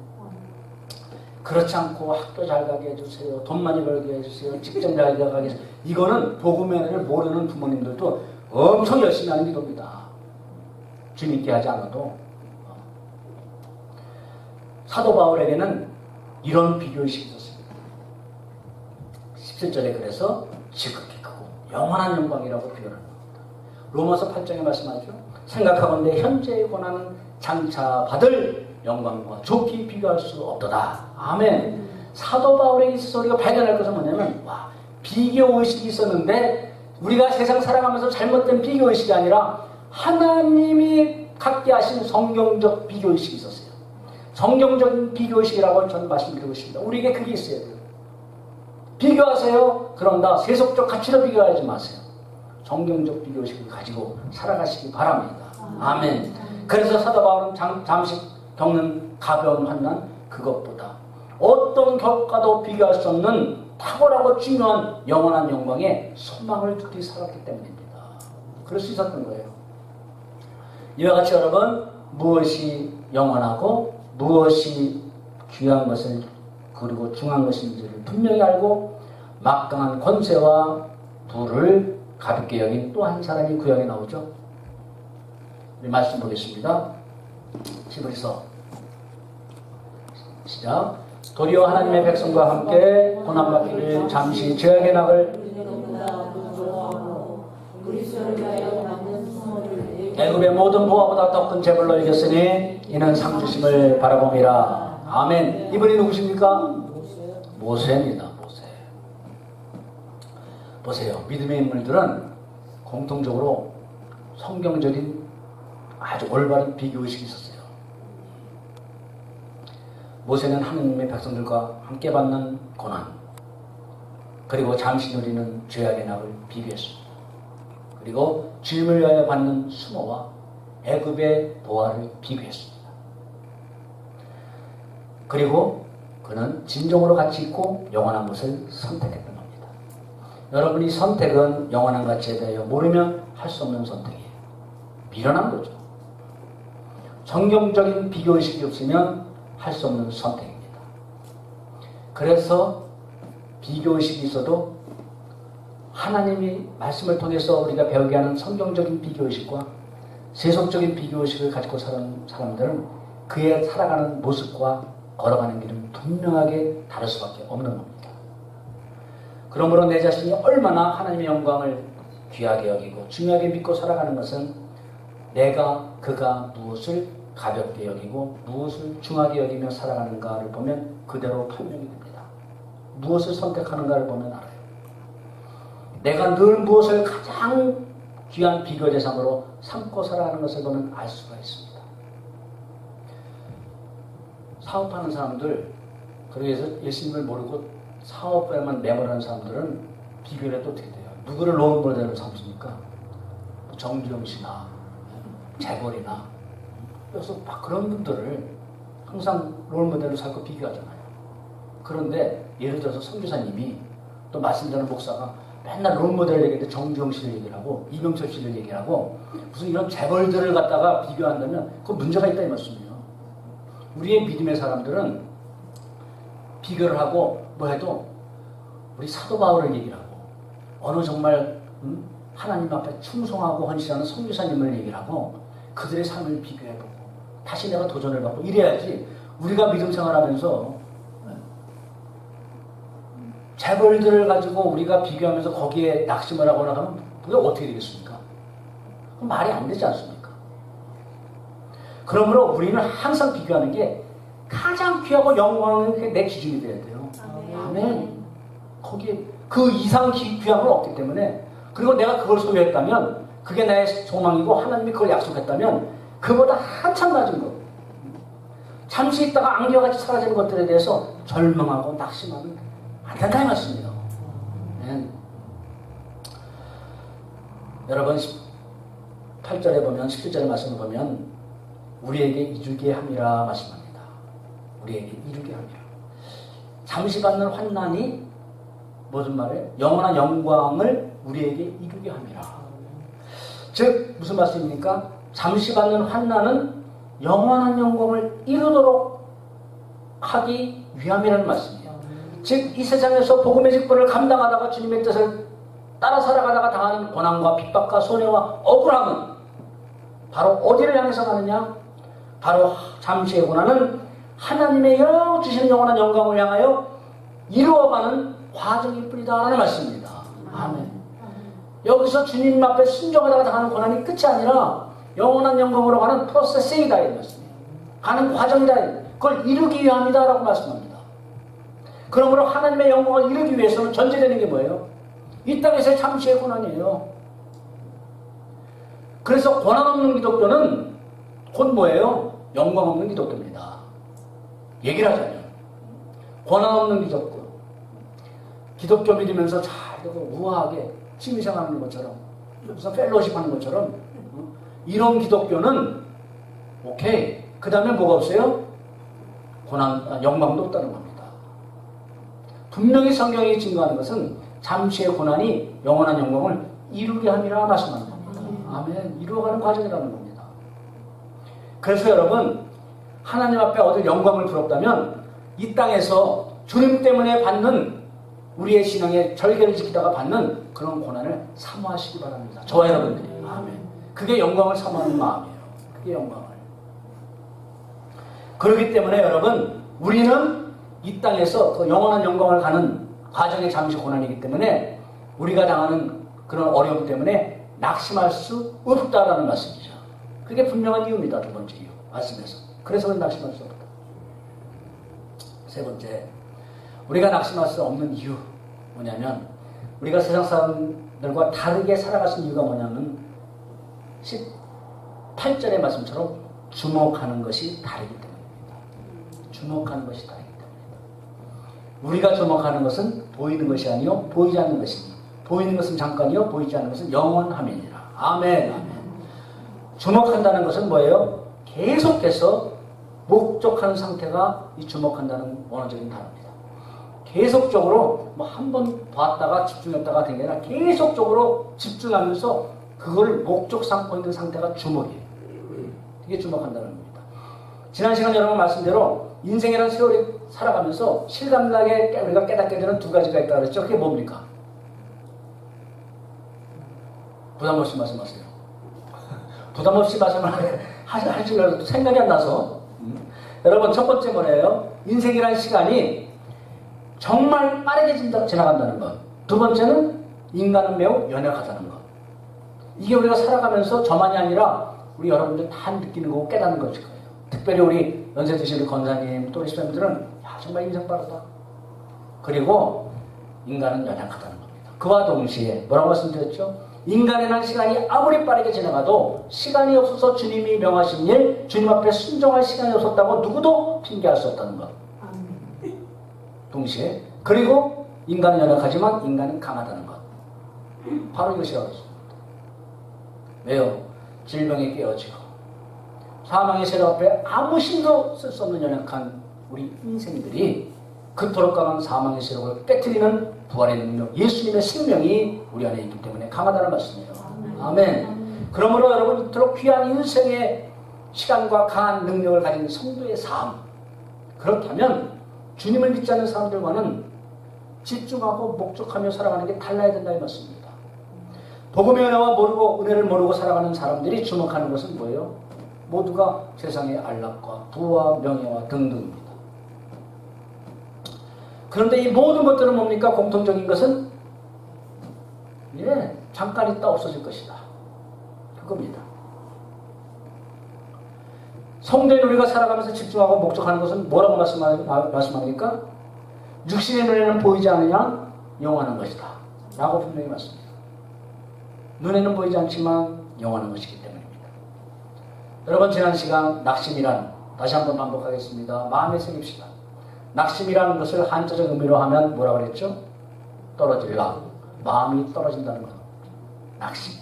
그렇지 않고 학교 잘 가게 해주세요. 돈 많이 벌게 해주세요. 직장 잘 가게 해주세요. 이거는 복음의 은혜를 모르는 부모님들도 엄청 열심히 하는 기도입니다. 주님께 하지 않아도 사도 바울에게는 이런 비교의식이 있었습니다. 17절에 그래서 지극히 크고 영원한 영광이라고 표현을 합니다. 로마서 8장에 말씀하죠. 생각하건대 현재의 고난은 장차 받을 영광과 좋게 비교할 수 없도다. 아멘. 사도 바울에 있어서 우리가 발견할 것은 뭐냐면 비교의식이 있었는데 우리가 세상 살아가면서 잘못된 비교의식이 아니라 하나님이 갖게 하신 성경적 비교의식이 있었어요. 성경적인 비교의식이라고 저는 말씀드리고 싶습니다. 우리에게 그게 있어야 돼요. 비교하세요. 그런다. 세속적 가치로 비교하지 마세요. 성경적 비교의식을 가지고 살아가시기 바랍니다. 아멘. 그래서 사도 바울은 잠시 겪는 가벼운 환난 그것보다 어떤 격과도 비교할 수 없는 탁월하고 중요한 영원한 영광에 소망을 두고 살았기 때문입니다. 그럴 수 있었던 거예요. 이와 같이 여러분 무엇이 영원하고 무엇이 귀한 것을 그리고 중요한 것인지를 분명히 알고 막강한 권세와 부를 가볍게 여긴 또 한 사람이 구약에 나오죠. 우리 말씀 보겠습니다. 히브리서 시작. 도리어 하나님의 백성과 함께 고난받기를 잠시 죄악의 낙을 애굽의 모든 보화보다 더 큰 재물로 이겼으니 이는 상 주심을 바라봄이라. 아멘. 이분이 누구십니까? 모세입니다. 모세. 보세요. 믿음의 인물들은 공통적으로 성경적인 아주 올바른 비교의식이 있었어요. 모세는 하느님의 백성들과 함께 받는 고난 그리고 잠시 누리는 죄악의 낙을 비교했습니다. 그리고 주님을 위하여 받는 수모와 애굽의 보화를 비교했습니다. 그리고 그는 진정으로 가치 있고 영원한 것을 선택했던 겁니다. 여러분이 선택은 영원한 가치에 대하여 모르면 할 수 없는 선택이에요. 미련한 거죠. 성경적인 비교의식이 없으면 할 수 없는 선택입니다. 그래서 비교의식이 있어도 하나님이 말씀을 통해서 우리가 배우게 하는 성경적인 비교의식과 세속적인 비교의식을 가지고 사는 사람들은 그의 살아가는 모습과 걸어가는 길은 분명하게 다를 수밖에 없는 겁니다. 그러므로 내 자신이 얼마나 하나님의 영광을 귀하게 여기고 중요하게 믿고 살아가는 것은 그가 무엇을 가볍게 여기고 무엇을 중하게 여기며 살아가는가를 보면 그대로 판명이 됩니다. 무엇을 선택하는가를 보면 알아요. 내가 늘 무엇을 가장 귀한 비교 대상으로 삼고 살아가는 것을 보면 알 수가 있습니다. 사업하는 사람들, 그래서 예수님을 모르고 사업에만 매몰하는 사람들은 비교를 해도 어떻게 돼요? 누구를 롤 모델로 삼습니까? 정주영 씨나 재벌이나 그래서 막 그런 분들을 항상 롤 모델로 삼고 비교하잖아요. 그런데 예를 들어서 선교사님이 또 말씀드리는 목사가 맨날 롤 모델을 얘기할 때 정주영 씨를 얘기를 하고 이병철 씨를 얘기를 하고 무슨 이런 재벌들을 갖다가 비교한다면 그건 문제가 있다 이 말씀이에요. 우리의 믿음의 사람들은 비교를 하고 뭐 해도 우리 사도 바울을 얘기를 하고 어느 정말 하나님 앞에 충성하고 헌신하는 선교사님을 얘기를 하고 그들의 삶을 비교해보고 다시 내가 도전을 받고 이래야지 우리가 믿음 생활하면서 재벌들을 가지고 우리가 비교하면서 거기에 낙심을 하거나 하면 그게 어떻게 되겠습니까? 말이 안 되지 않습니까? 그러므로 우리는 항상 비교하는 게 가장 귀하고 영광은 내 기준이 돼야 돼요. 아멘. 거기에 그 이상 귀한 건 없기 때문에 그리고 내가 그걸 소유했다면 그게 나의 소망이고 하나님이 그걸 약속했다면 그보다 한참 낮은 것 잠시 있다가 안개같이 사라지는 것들에 대해서 절망하고 낙심하면 안 된다 이 말씀이에요. 여러분 8절에 보면 17절의 말씀을 보면 우리에게 이루게 함이라 말씀합니다. 우리에게 이루게 함이라. 잠시 받는 환난이 무슨 말이에요? 영원한 영광을 우리에게 이루게 함이라. 즉 무슨 말씀입니까? 잠시 받는 환난은 영원한 영광을 이루도록 하기 위함이라는 말씀이에요. 즉 이 세상에서 복음의 직분을 감당하다가 주님의 뜻을 따라 살아가다가 당하는 고난과 핍박과 손해와 억울함은 바로 어디를 향해서 가느냐? 바로 잠시의 고난은 하나님의 주시는 영원한 영광을 향하여 이루어가는 과정일 뿐이다 라는 말씀입니다. 아멘. 여기서 주님 앞에 순종하다가 당하는 고난이 끝이 아니라 영원한 영광으로 가는 프로세스이다 이 말씀이에요. 가는 과정이다. 그걸 이루기 위함이다 라고 말씀합니다. 그러므로 하나님의 영광을 이루기 위해서는 전제되는 게 뭐예요? 이 땅에서의 잠시의 고난이에요. 그래서 고난 없는 기독교는 곧 뭐예요? 영광 없는 기독교입니다. 얘기를 하자면 고난 없는 기독교, 기독교 믿으면서 잘 우아하게 취미생활하는 것처럼 무슨 펠로십 하는 것처럼 이런 기독교는 오케이. 그 다음에 뭐가 없어요? 영광도 없다는 겁니다. 분명히 성경이 증거하는 것은 잠시의 고난이 영원한 영광을 이루게 함이라 말씀하는 겁니다. 아멘. 이루어가는 과정이라는 겁니다. 그래서 여러분, 하나님 앞에 얻을 영광을 부럽다면 이 땅에서 주님 때문에 받는 우리의 신앙의 절개를 지키다가 받는 그런 고난을 사모하시기 바랍니다. 저와 여러분들이. 아멘. 그게 영광을 사모하는 마음이에요. 그게 영광을. 그렇기 때문에 여러분, 우리는 이 땅에서 그 영원한 영광을 가는 과정의 잠시 고난이기 때문에 우리가 당하는 그런 어려움 때문에 낙심할 수 없다라는 말씀이죠. 그게 분명한 이유입니다. 두 번째 이유. 말씀에서. 그래서 낙심할 수 없다. 세 번째, 우리가 낙심할 수 없는 이유 뭐냐면 우리가 세상 사람들과 다르게 살아갈 수 있는 이유가 뭐냐면 18절의 말씀처럼 주목하는 것이 다르기 때문입니다. 주목하는 것이 다르기 때문입니다. 우리가 주목하는 것은 보이는 것이 아니요 보이지 않는 것이니 보이는 것은 잠깐이요 보이지 않는 것은 영원함이니라. 아멘. 아멘. 주목한다는 것은 뭐예요? 계속해서 목적하는 상태가 이 주목한다는 원어적인 단어입니다. 계속적으로 뭐 한 번 봤다가 집중했다가 된 게 아니라 계속적으로 집중하면서 그걸 목적 삼고 있는 상태가 주목이에요. 이게 주목한다는 겁니다. 지난 시간 여러분 말씀대로 인생이라는 세월이 살아가면서 실감나게 우리가 깨닫게 되는 두 가지가 있다고 그랬죠. 그게 뭡니까? 부담 없이 말씀하세요. 부담 없이 말씀을 하시려고 생각이 안 나서. 여러분, 첫 번째 뭐예요? 인생이라는 시간이 정말 빠르게 지나간다는 것. 두 번째는 인간은 매우 연약하다는 것. 이게 우리가 살아가면서 저만이 아니라 우리 여러분들 다 느끼는 거고 깨닫는 것일 거예요. 특별히 우리 연세 드신 우리 권사님 또 우리 수장님들은 정말 인생 빠르다. 그리고 인간은 연약하다는 겁니다. 그와 동시에 뭐라고 말씀드렸죠? 인간이라는 시간이 아무리 빠르게 지나가도 시간이 없어서 주님이 명하신 일, 주님 앞에 순종할 시간이 없었다고 누구도 핑계할 수 없다는 것. 동시에 그리고 인간은 연약하지만 인간은 강하다는 것. 바로 이것이라고 했습니다. 왜요? 질병에 깨어지고 사망의 세력 앞에 아무 힘도 쓸 수 없는 연약한 우리 인생들이 그토록 강한 사망의 세력을 깨트리는 부활의 능력, 예수님의 생명이 우리 안에 있기 때문에 강하다는 말씀이에요. 아멘. 그러므로 여러분, 이토록 귀한 인생의 시간과 강한 능력을 가진 성도의 삶, 그렇다면 주님을 믿지 않는 사람들과는 집중하고 목적하며 살아가는 게 달라야 된다 이 말씀입니다. 복음의 은혜와 모르고 은혜를 모르고 살아가는 사람들이 주목하는 것은 뭐예요? 모두가 세상의 안락과 부와 명예와 등등입니다. 그런데 이 모든 것들은 뭡니까? 공통적인 것은 잠깐 있다 없어질 것이다. 그겁니다. 성도인 우리가 살아가면서 집중하고 목적하는 것은 뭐라고 말씀합니까? 육신의 눈에는 보이지 않으냐 영원한 것이다 라고 분명히 말씀합니다. 눈에는 보이지 않지만 영원한 것이기 때문입니다. 여러분, 지난 시간 낙심이란, 다시 한번 반복하겠습니다. 마음의 새깁시다. 낙심이라는 것을 한자적 의미로 하면 뭐라고 그랬죠? 떨어질라. 마음이 떨어진다는 것. 낙심.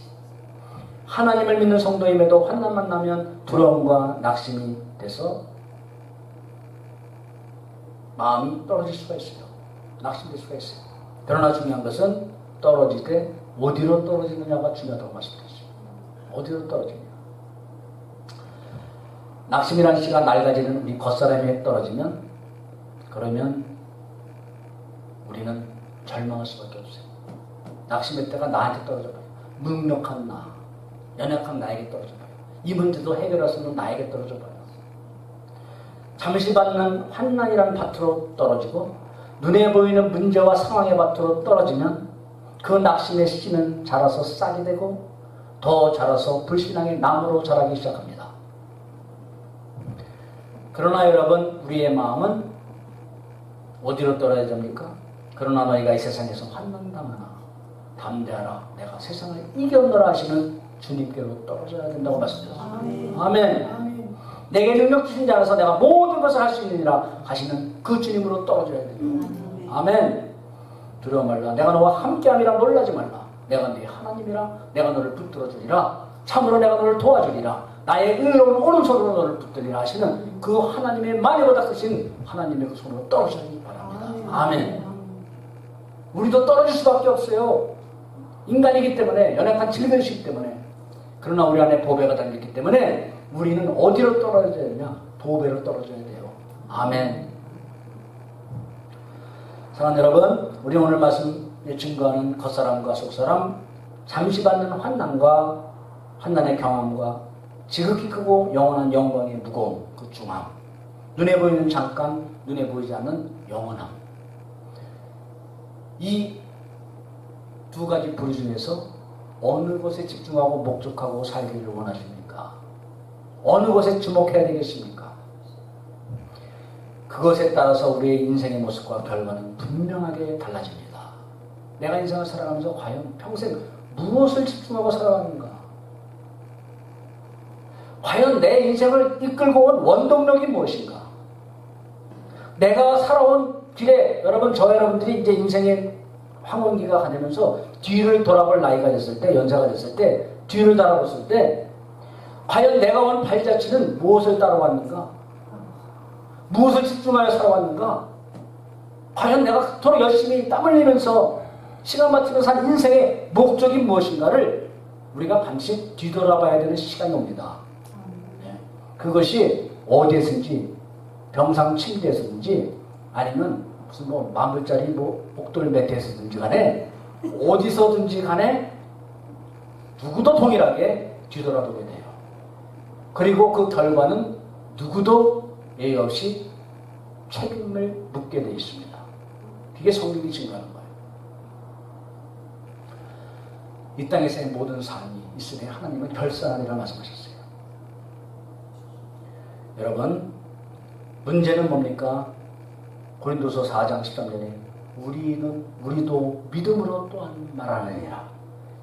하나님을 믿는 성도임에도 환난만 나면 두려움과 낙심이 돼서 마음이 떨어질 수가 있어요. 낙심될 수가 있어요. 그러나 중요한 것은 떨어질 때 어디로 떨어지느냐가 중요하다고 말씀드렸어요. 어디로 떨어지느냐. 낙심이라는 씨가 낡아지는 우리 겉사람에 떨어지면, 그러면 우리는 절망할 수밖에 없어요. 낙심의 때가 나한테 떨어져봐요. 무능력한 나, 연약한 나에게 떨어져봐요. 이 문제도 해결할 수 없는 나에게 떨어져봐요. 잠시 받는 환난이란 밭으로 떨어지고 눈에 보이는 문제와 상황의 밭으로 떨어지면 그 낙심의 씨는 자라서 싹이 되고 더 자라서 불신앙의 나무로 자라기 시작합니다. 그러나 여러분, 우리의 마음은 어디로 떨어져야 됩니까? 그러나 너희가 이 세상에서 환난당하나 담대하라, 내가 세상을 이겼노라 하시는 주님께로 떨어져야 된다고 말씀드렸습니다. 아멘. 내게 능력 주신 자라서 내가 모든 것을 할 수 있느니라 하시는 그 주님으로 떨어져야 됩니다. 아멘. 두려워 말라. 내가 너와 함께함이라 놀라지 말라. 내가 네 하나님이라. 내가 너를 붙들어 주리라. 참으로 내가 너를 도와주리라. 나의 의로운 오른손으로 너를 붙들리라 하시는 그 하나님의 마리보다 크신 하나님의 그 손으로 떨어지기 바랍니다. 아멘. 우리도 떨어질 수밖에 없어요. 인간이기 때문에, 연약한 질병이기 때문에. 그러나 우리 안에 보배가 담겼기 때문에 우리는 어디로 떨어져야 되냐? 보배로 떨어져야 돼요. 아멘. 사랑하는 여러분, 우리 오늘 말씀에 증거하는 겉사람과 속사람, 잠시 받는 환난과 환난의 경험과 지극히 크고 영원한 영광의 무거움, 그 중함, 눈에 보이는 잠깐, 눈에 보이지 않는 영원함, 이 두 가지 부류 중에서 어느 것에 집중하고 목적하고 살기를 원하십니까? 어느 것에 주목해야 되겠습니까? 그것에 따라서 우리의 인생의 모습과 결과는 분명하게 달라집니다. 내가 인생을 살아가면서 과연 평생 무엇을 집중하고 살아가는가? 과연 내 인생을 이끌고 온 원동력이 무엇인가? 내가 살아온 길에 여러분들이 이제 인생의 황혼기가 가되면서 뒤를 돌아볼 나이가 됐을 때, 연세가 됐을 때, 뒤를 돌아봤을 때 과연 내가 온 발자취는 무엇을 따라왔는가? 무엇을 집중하여 살아왔는가? 과연 내가 그토록 열심히 땀 흘리면서 시간 맞추며 산 인생의 목적이 무엇인가를 우리가 반드시 뒤돌아봐야 되는 시간이 옵니다. 그것이 어디에서든지, 병상 침대에서든지, 아니면 무슨 만불짜리 옥돌 매트에서든지 간에, 어디서든지 간에 누구도 동일하게 뒤돌아보게 돼요. 그리고 그 결과는 누구도 예의 없이 책임을 묻게 되어 있습니다. 그게 성경이 증거하는 거예요. 이 땅에서의 모든 삶이 있으되 하나님은 결산하리라 말씀하셨어요. 여러분, 문제는 뭡니까? 고린도서 4장 13절에 우리도 믿음으로 또한 말하느니라.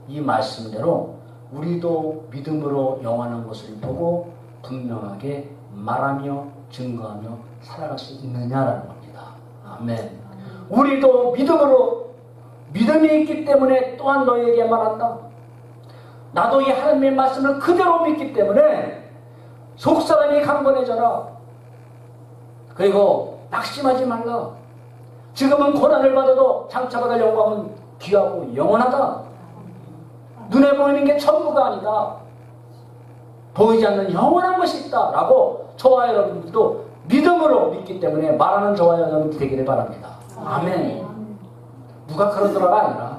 이 말씀대로 우리도 믿음으로 영원한 것을 보고 분명하게 말하며 증거하며 살아갈 수 있느냐라는 겁니다. 아멘. 우리도 믿음이 있기 때문에 또한 너희에게 말한다. 나도 이 하나님의 말씀을 그대로 믿기 때문에 속사람이 강건해져라. 그리고 낙심하지 말라. 지금은 고난을 받아도 장차 받을 영광은 귀하고 영원하다. 눈에 보이는 게 전부가 아니다. 보이지 않는 영원한 것이 있다. 라고 저와 여러분들도 믿음으로 믿기 때문에 말하는 저와 여러분들 되기를 바랍니다. 아멘. 누가 그러더라가 아니라,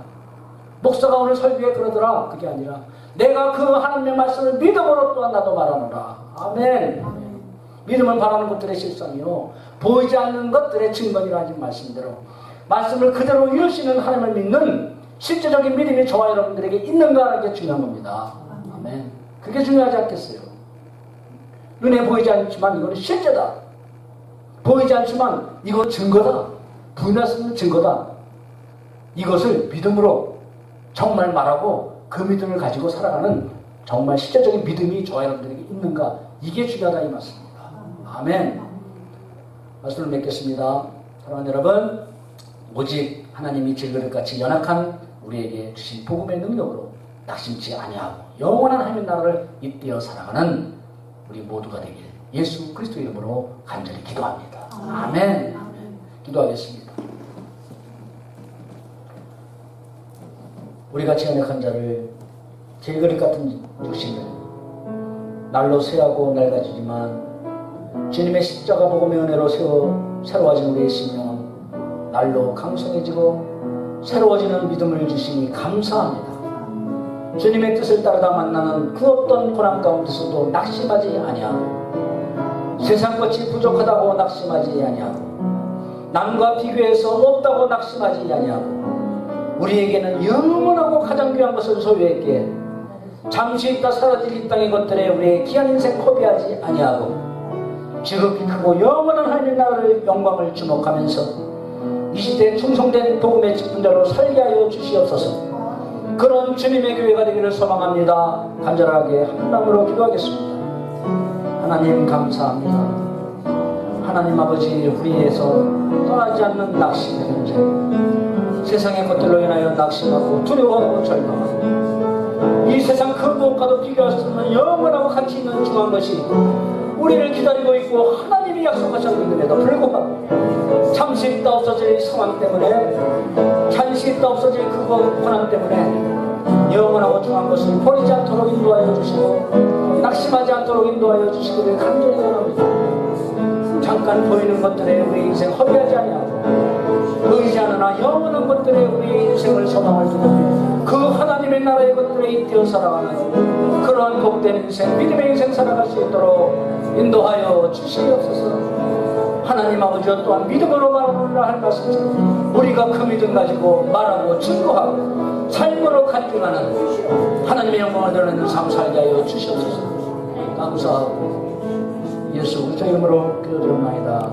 목사가 오늘 설교에 그러더라, 그게 아니라 내가 그 하나님의 말씀을 믿음으로 또한 나도 말하노라. 아멘. 믿음은 바라는 것들의 실상이요 보이지 않는 것들의 증거니라 하신 말씀대로 말씀을 그대로 이루시는 하나님을 믿는 실제적인 믿음이 저와 여러분들에게 있는가 하는 게 중요한 겁니다. 아멘. 그게 중요하지 않겠어요? 눈에 보이지 않지만 이거는 실제다. 보이지 않지만 이건 증거다. 부인할 수 있는 증거다. 이것을 믿음으로 정말 말하고 그 믿음을 가지고 살아가는 정말 실제적인 믿음이 저와 여러분들에게 있는가, 이게 중요하다 이 말씀입니다. 아멘. 말씀을 맺겠습니다. 사랑하는 여러분, 오직 하나님이 질그릇같이 연약한 우리에게 주신 복음의 능력으로 낙심치 아니하고 영원한 하나님 나라를 잇대어 살아가는 우리 모두가 되길 예수 그리스도 이름으로 간절히 기도합니다. 아멘. 기도하겠습니다. 우리 같이 연약한 자를 질그릇 같은 육신을 날로 쇠하고 낡아지지만 주님의 십자가 복음의 은혜로 새로워진 우리의 심령, 날로 강성해지고 새로워지는 믿음을 주시니 감사합니다. 주님의 뜻을 따르다 만나는 그 어떤 고난 가운데서도 낙심하지 아니하고 세상 것이 부족하다고 낙심하지 아니하고 남과 비교해서 없다고 낙심하지 아니하고 우리에게는 영원하고 가장 귀한 것을 소유했기에 잠시 있다 사라질 이 땅의 것들에 우리의 귀한 인생 포기하지 아니하고 지극히 크고 영원한 하나님의 나라의 영광을 주목하면서 이 시대에 충성된 복음의 직분자로 살게 하여 주시옵소서. 그런 주님의 교회가 되기를 소망합니다. 간절하게 한 마음으로 기도하겠습니다. 하나님 감사합니다. 하나님 아버지, 우리에서 떠나지 않는 낙심의 문제, 세상의 것들로 인하여 낙심하고 두려워하고 절망하고 이 세상 그 무엇과도 비교할 수 없는 영원하고 가치 있는 중요한 것이 우리를 기다리고 있고 하나님이 약속하셨는데도 불구하고 잠시 있다 없어질 상황 때문에, 잠시 있다 없어질 그거 고난 때문에 영원하고 중요한 것을 버리지 않도록 인도하여 주시고 낙심하지 않도록 인도하여 주시기를 간절히 원합니다. 잠깐 보이는 것들에 우리 인생 허비하지 아니하고 보이지 않으나 영원한 것들에 우리 인생을 소망을 두고 그 하나님의 나라의 것들에 잇대어 살아가는 그러한 복된 인생, 믿음의 인생 살아갈 수 있도록 인도하여 주시옵소서. 하나님 아버지와 또한 믿음으로 말하노라 할 말씀처럼 우리가 그 믿음 가지고 말하고 증거하고 삶으로 간증하는 하나님의 영광을 드러내는 삶 살게 하여 주시옵소서. 감사하고 예수 그리스도의 이름으로 기도드립니다.